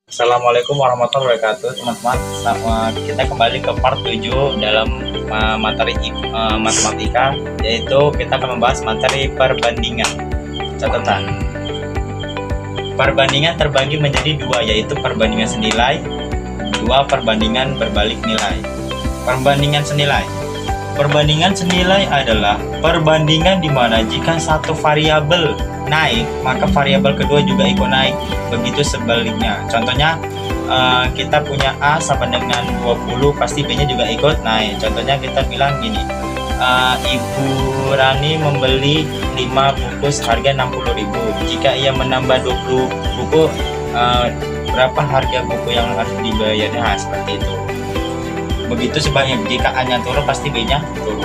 Assalamualaikum warahmatullahi wabarakatuh, teman-teman. Kita kembali ke part 7 dalam materi matematika, yaitu kita akan membahas materi perbandingan. Catatan, perbandingan terbagi menjadi dua, yaitu perbandingan senilai, dua perbandingan berbalik nilai. Perbandingan senilai. Perbandingan senilai adalah perbandingan di mana jika satu variabel naik, maka variabel kedua juga ikut naik. Begitu sebaliknya. Contohnya kita punya A sama dengan 20, pasti B-nya juga ikut naik. Contohnya kita bilang gini, Ibu Rani membeli 5 bungkus harga 60.000. Jika ia menambah 20 buku, berapa harga buku yang harus dibayarnya? Seperti itu. Begitu sebaliknya, jika A-nya turun pasti B-nya turun.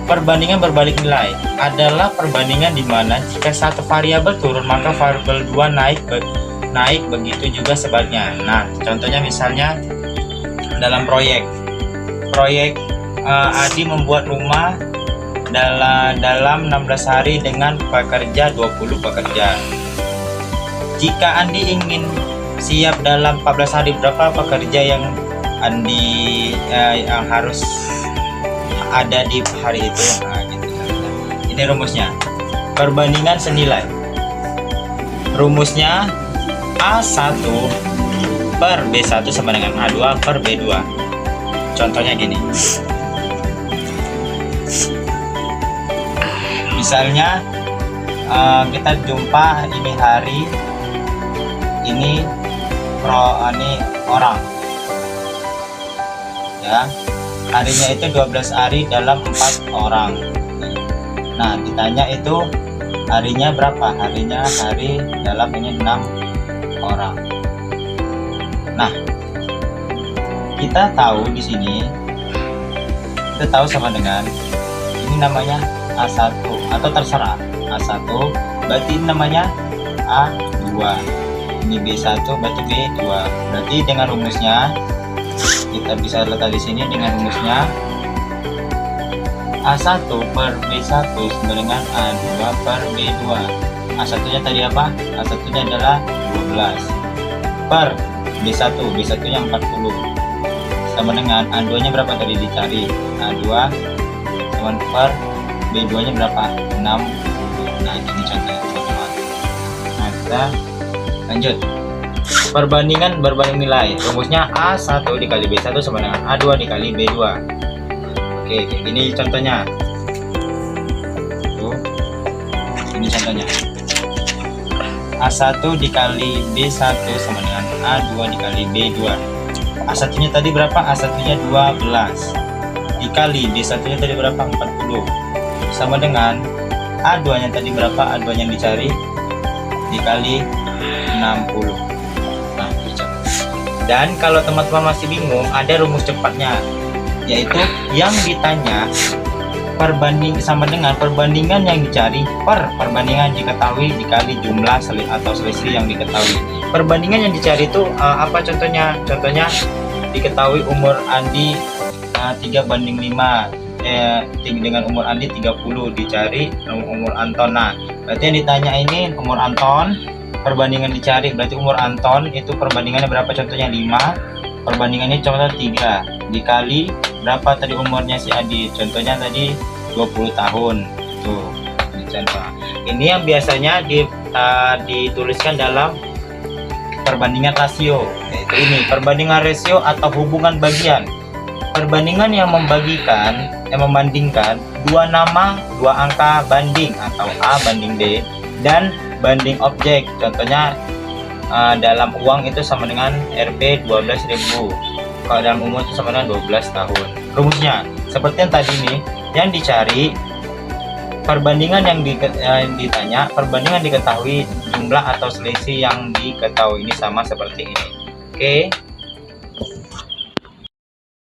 Perbandingan berbalik nilai adalah perbandingan di mana jika satu variabel turun maka variabel 2 naik, begitu juga sebaliknya. Nah, contohnya misalnya dalam proyek Adi membuat rumah dalam 16 hari dengan pekerja 20 pekerja. Jika Andi ingin siap dalam 14 hari, berapa pekerja yang Andi yang harus ada di hari itu? Nah, gitu. Ini rumusnya. Perbandingan senilai. Rumusnya A1 per B1 sama dengan A2 per B2. Contohnya gini. Misalnya kita jumpa ini hari, ini orang. Ya, harinya itu 12 hari dalam 4 orang. Nah, ditanya itu harinya berapa? Harinya hari dalam ini 6 orang. Nah, kita tahu di sini, kita tahu sama dengan ini namanya A1 atau terserah A1, berarti ini namanya A2. Ini B1 berarti B2. Berarti dengan rumusnya kita bisa letak di sini dengan rumusnya A1 per B1 sama dengan A2 per B2. A1 nya tadi apa? A1 nya adalah 12 per B1 nya 40 sama dengan A2 nya berapa tadi dicari? A2 sama per B2 nya berapa? 60. Nah, ini contohnya teman-teman. Nah, kita lanjut. Perbandingan berbanding nilai. Rumusnya A1 dikali B1 sama dengan A2 dikali B2. Oke, ini contohnya. Tuh. Ini contohnya. A1 dikali B1 sama dengan A2 dikali B2. A1 nya tadi berapa? A1 nya 12 dikali B1 nya tadi berapa? 40 sama dengan A2 nya tadi berapa? A2 nya dicari dikali 60. Dan kalau teman-teman masih bingung, ada rumus cepatnya, yaitu yang ditanya perbanding sama dengan perbandingan yang dicari per perbandingan diketahui dikali jumlah atau selisih yang diketahui. Perbandingan yang dicari itu apa contohnya? Contohnya diketahui umur Andi 3:5, dengan umur Andi 30, dicari umur Anton. Nah, berarti yang ditanya ini umur Anton, perbandingan dicari berarti umur Anton itu perbandingannya berapa? Contohnya 5, perbandingannya contoh 3 dikali berapa tadi umurnya si Adi? Contohnya tadi 20 tahun. Tuh, ini contoh. Ini yang biasanya dituliskan dalam perbandingan rasio, yaitu ini perbandingan rasio atau hubungan bagian. Perbandingan yang membandingkan dua nama, dua angka banding atau A banding B dan banding objek. Contohnya dalam uang itu sama dengan Rp 12.000, kalau dalam umur itu sama dengan 12 tahun. Rumusnya seperti yang tadi nih, yang dicari perbandingan yang ditanya, perbandingan diketahui, jumlah atau selisih yang diketahui. Ini sama seperti ini. Oke.